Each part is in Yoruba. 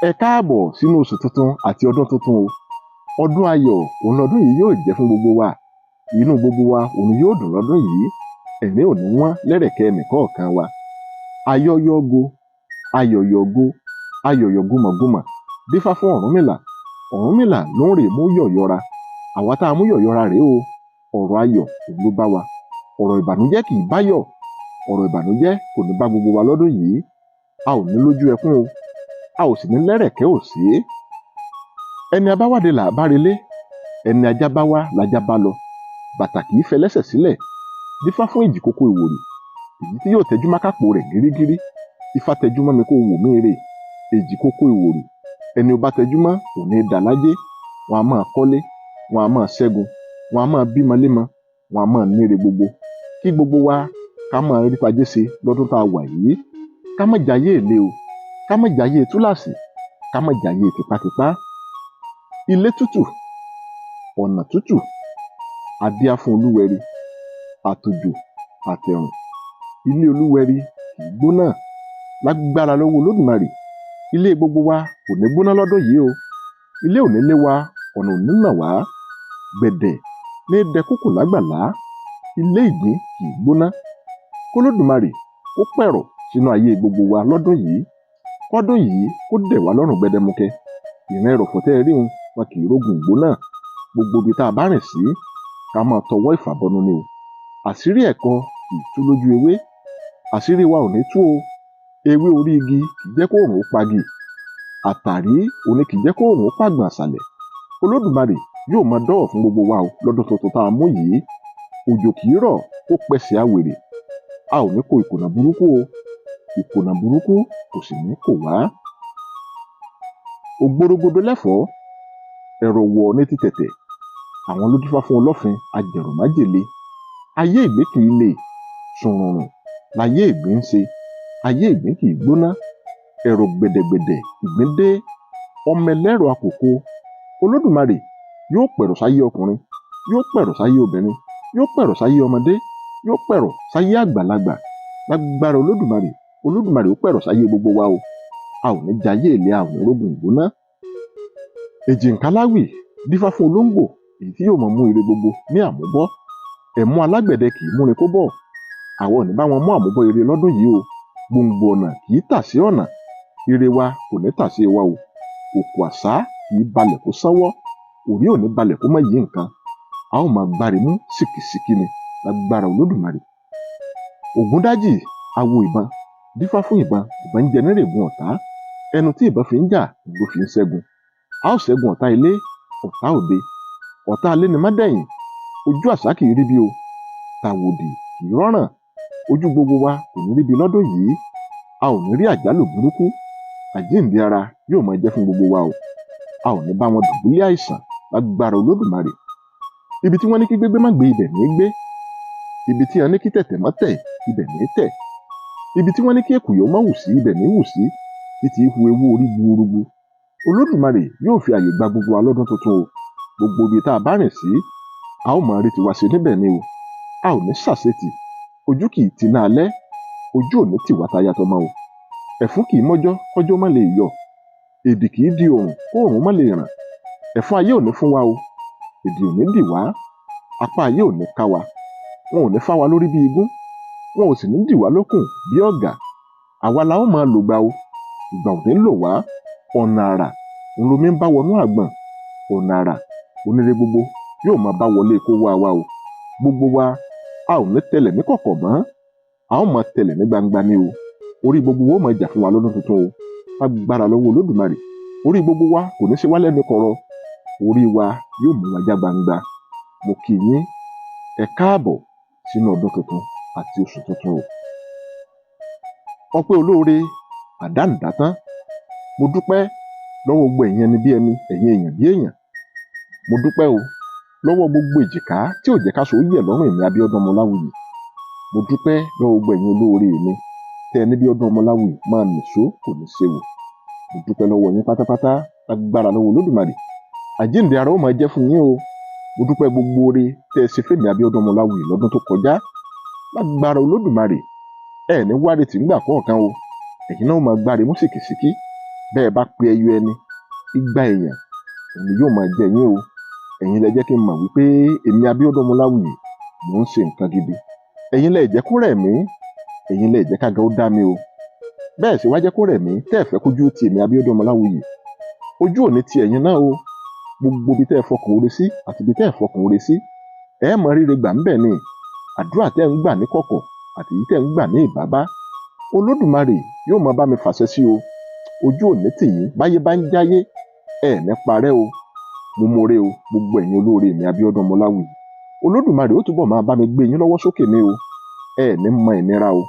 Ẹ káàbọ̀ sínú oṣù tuntun àti ọdún tuntun o. Ọdún ayọ̀ òun lọ́dún yìí yóò jẹ́ fún gbogbo wa. Inú gbogbo wa òun yóò dùn lọ́dún yìí. Ẹ̀mí ò ní wọ́n lẹ́rẹ̀kẹ́ ẹnìkọ̀ọ̀kan wa. Ayọ̀yọ̀go, ayọ̀yọ̀go, ayọ̀yọ̀ gúmọ̀gúmọ̀ dífá fún Ọ̀rúnmìlà. Ọ̀rúnmìlà ló ń rè mú yọ̀yọ̀ra. Àwa tá a mú yọ̀yọ̀ra rèé o. Ọ̀rọ̀ ayọ̀ òun ló bá wa. Ọ̀rọ̀ ìbànújẹ́ kì í báyọ̀. Ọ̀rọ̀ ìbànújẹ́ kò ní bá gbogbo wa lọ́dún yìí. A ò ní lójú ẹkún o. A ò sì ní lẹ́rẹ̀kẹ́ òsì. Ẹni abáwádé là bá relé, ẹni ajá bá wá lajá bá lọ. Bàtà kì í fẹlẹ́sẹ̀ sílẹ̀. Dífá fún ìjìkókó ìwòrì, èyí tí yóò tẹjú mákàpò rẹ̀ gírígírí. Ifá tẹjú mọ́ mi kó wò mí rè. Èjìkókó ìwòrì, ẹni ó bá tẹjú mọ́ òní dàlájé. Wọn a máa kọ́lé, wọn a máa ṣẹ́gun, wọn a máa bímọ lémọ, wọn a máa níre gbogbo. Kí gbogbo wa ká máa rí pajé ṣe lọ́dún tá a wà yìí. Ká má jayé èlé o. Ká má jayé túláàsì, ká má jayé tipátipá. Ilé tútù, ọ̀nà tútù, adíá fún olúwẹri, àtòjò àtẹ̀rùn. Ilé olúwẹri kì í gbóná. Lágbára lọ́wọ́ Olódùmarè, ilé gbogbo wa kò ní gbóná lọ́dún yìí o. Ilé ò ní lé wa, ọ̀nà ò ní nà wá. Gbẹ̀dẹ̀ ní dẹkúkù lágbàlá. Ilé ìgbín kì í gbóná. K'Olódùmarè kó pẹ̀rọ̀ sínú ayé gbogbo wa lọ́dún yìí. Kọ́dún yìí kó dẹ̀ wá lọ́rùn gbẹdẹmukẹ. Ìran ẹrọ̀fọ̀ tẹ́ ẹ rí wọn kì í rógun ìgbóná. Gbogbo ibi tá a bá rìn sí, ká máa tọwọ́ ìfàbọnu ni o. Àṣírí ẹ̀kọ kì í tú lójú ewé. Àṣírí wa ò ní tú o. Ewé orí igi kì í jẹ́ kó òrùn ó pagi. Àtàrí òní kì í jẹ́ kó òrùn ó pàgbọ̀n àṣàlẹ̀. Olódùmarè yóò máa dọ́wọ̀ fún gbogbo wa o lọ́dún tuntun tá a mú yìí. Òjò kì í rọ̀ kó pẹ̀sẹ̀ àwèrè. A ò ní kó ìkùnà burúkú o. Ìkùnà burúkú kò sì ní kò wá. Ògbórógodó lẹ́fọ̀ọ́, ẹ̀rọ wọ̀ ní ti tẹ̀tẹ̀. Àwọn ló dífá fún Ọlọ́fin ajẹ̀rùmájèlé. Ayé ìgbín kì í le, sùnrùnrùn láyé ìgbín ń ṣe. Ayé ìgbín kì í gbóná. Ẹ̀rọ gbẹ̀dẹ̀gbẹ̀dẹ̀ ìgbín dé. Ọmọ ẹlẹ́rọ àkókò. Olódùmarè yóò pẹ̀rọ̀ sáyé ọkùnrin, yóò pẹ̀rọ̀ sáyé obìnrin, yóò pẹ̀rọ̀ sáyé ọmọdé, yóò pẹ̀rọ̀ sáyé àgbàlagbà. Lágbára Olódùmarè, Olódùmarè ó pẹ̀rọ̀ sáyé gbogbo wa o. A ò ní jayé èlé, a ò ní rógun ìgbóná. Èjìǹkáláwì dífá fún olóńgbò, èyí tí yóò máa mú ire gbogbo ní àmúbọ́. Ẹ̀mú alágbẹ̀dẹ kì í múni kó bọ̀. Àwọn ò ní bá wọn mú àmúbọ́ ire lọ́dún yìí o. Gbòǹgbò ọ̀nà kì í tà sí ọ̀nà. Ire wa kò ní tà sí wa o. Òkú àṣá kì í balẹ̀ kó sánwọ́. Òrí ò ní balẹ̀ kó má yí nǹkan. A ó máa gbárí mú sìkìsìkì ni lágbára Olódùmarè. Ògúndájì awo ìbọn dífá fún ìbọn. Ìbọn ń jẹ nírègùn ọ̀tá. Ẹnu tí ìbọn fi ń jà ló fi ń ṣẹ́gun. A ó ṣẹ́gun ọ̀tá ilé, ọ̀tá òde. Ọ̀tá alé ni má dẹ̀yìn. Ojú àṣà kì í ríbi o. Tàwòdì kì í rọ́ràn. Ojú gbogbo wa kò ní ríbi lọ́dún yìí. A ò ní rí àjálù burúkú. Àjíǹde ara yóò máa jẹ́ fún gbogbo wa o. A ò ní bá wọn dùbúlẹ̀ àìsàn lágbára Olódùmarè. Ibi tí wọ́n ní kí gbégbé má gbé, ibẹ̀ ní gbé. Ibi tí wọ́n ní kí tẹ̀tẹ̀ má tẹ̀, ibẹ̀ ní tẹ̀. Ibi tí wọ́n ní kí èkùyọ́ má wù sí, ibẹ̀ ní wù sí. Títí hu ewu orí gbúrúgbú. Olódùmarè yóò fi àyè gba gbogbo wa lọ́dún tuntun o. Gbogbo ibi tá a bá rìn sí, a ó máa rí tiwa ṣe níbẹ̀ ni o. A ò ní ṣàṣetì. Ojú kì í ti náà lẹ́. Ojú ò ní tì wá táyà tọmọ o. Ẹ̀fún kì í mọ́jọ́ kọ́jọ́ má lè yọ. Èdì kì í di òrùn kó òrùn má lè ràn. Ẹ̀fún ayé ò ní fún wa o. Èdì ò ní dì wá. Apá ayé ò ní ká wa. Wọn ò ní fá wa lórí bí igún. Wọn ò sì ní dì wá lókùn bí ọ̀gà. Àwa la ó máa lò gbà o. Ìgbà ò ní lò wá. Ọ̀nà àrà òun lomi ń bá wọnú àgbọ̀n. Ọ̀nà àrà oníre gbogbo yóò máa bá wọlé kó wá wa o. Gbogbo wa a ò ní tẹlẹ̀ ní kọ̀kọ̀ mọ́. A ó máa tẹlẹ̀ ní gbangba ni o. Orí gbogbo wo máa jà fún wa lọ́dún tuntun o. Lágbára lọ́wọ́ Olódùmarè. Orí gbogbo wa kò ní ṣe wá lẹ́nu kọ̀rọ̀. Orí wa yóò mú wa já gbangba. Mo kí yín ẹ káàbọ̀ sínú ọdún tuntun àti oṣù tuntun o. Ọpẹ́ olóore àdánidátán. Mo dúpẹ́ lọ́wọ́ gbogbo ẹ̀yin ẹni bí ẹni, ẹ̀yin èèyàn bí èèyàn. Mo dúpẹ́ o lọ́wọ́ gbogbo èjìká tí ò jẹ́ ká so yẹ̀ lọ́rùn èmi Abíọ́dún Ọmọláwuyì. Mo dúpẹ́ lọ́wọ́ gbogbo ẹ̀yin olóore mi tẹ́ ẹni bí ọdún Ọmọláwuyì máa nìṣó kò ní ṣe wò. Mo dúpẹ́ lọ́wọ́ yín pátápátá lágbára lọ́wọ́ Olódùmarè. Àjíǹde ara ó máa jẹ́ fún yín o. Mo dúpẹ́ gbogbo oore tẹ́ ẹ ṣe fẹ́mi Abíọ́dún Ọmọláwuyì lọ́dún tó kọjá. Lágbára Olódùmarè ẹ ní wáre tì ń gbà kọ̀ọ̀kan o. Ẹ̀yin náà máa gbáre mú sìkìsìkì. bẹ́ẹ̀ bá pe ẹyọ ẹni igba èèyàn òun ni yóò máa jẹ yín o. Ẹ̀yin lẹ jẹ́ kí n mọ̀ wípé èmi Abíọ́dún Ọmọláwuyì mò ń ṣe nǹkan gidi. Ẹ̀yin lẹ jẹ́ kó rẹ̀ mí, ẹ̀yin lẹ jẹ́ kága ó dá mi o. Bẹ́ẹ̀ sì wá jẹ́ kó rẹ̀ mí tẹ́ ẹ̀ fẹ́ kójú ti èmi Abíọ́dún Ọmọláwuyì. Ojú ò ní ti ẹ̀yin náà o. Gbogbo ibi tẹ́ ẹ fọkàn oore sí àti ibi tẹ́ ẹ fọkàn oore sí, ẹ mọ rírẹ gbà ń bẹ̀ ni. Àdúrà tẹ́ ń gbà ní kọ̀kọ̀ àti èyí tẹ́ ń gbà ní ìbábá, Olódùmarè yóò máa bá mi fàṣẹ sí o. Ojú ò ní tì yín báyé bá ń jáyé, ẹ ní parẹ́ o. Mo mọre o gbogbo ẹ̀yin olóore mi Abíọ́dún Ọmọláwuyì. Olódùmarè ó túbọ̀ máa bá mi gbé yín lọ́wọ́ sókè ni o. Ẹ ní mọ ìnira o.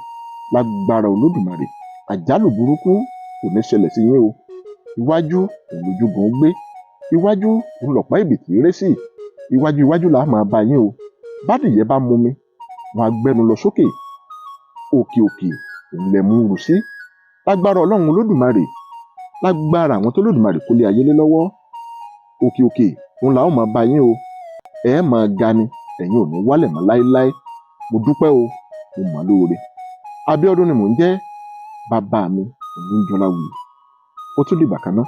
Lágbára Olódùmarè, àjálù burúkú kò ní ṣẹlẹ̀ sí yín o. Iwájú òun lójúgun gbé, iwájú òun lọ̀pá ìbìtì ré sí, iwájú iwájú là á máa bá yín o. Bádìyẹ bá mumi, wọn á gbẹnu lọ sókè, òkè òkè òun lẹ mú rù sí. Lágbára Ọlọ́run Olódùmarè, lágbára àwọn tó Olódùmarè kó lé ayé lé lọ́wọ́, òkè òkè òun là ó máa bá yín o. Ẹ máa ga ni, ẹ̀yin ò ní wálẹ̀ mọ́ láéláé. Mo dúpẹ́ o, mo mọ̀ lóore. Abíọ́dún ni mò ń jẹ́, bàbá mi òun ń jọlá wuyì. Ó tún dìgbà kan náà.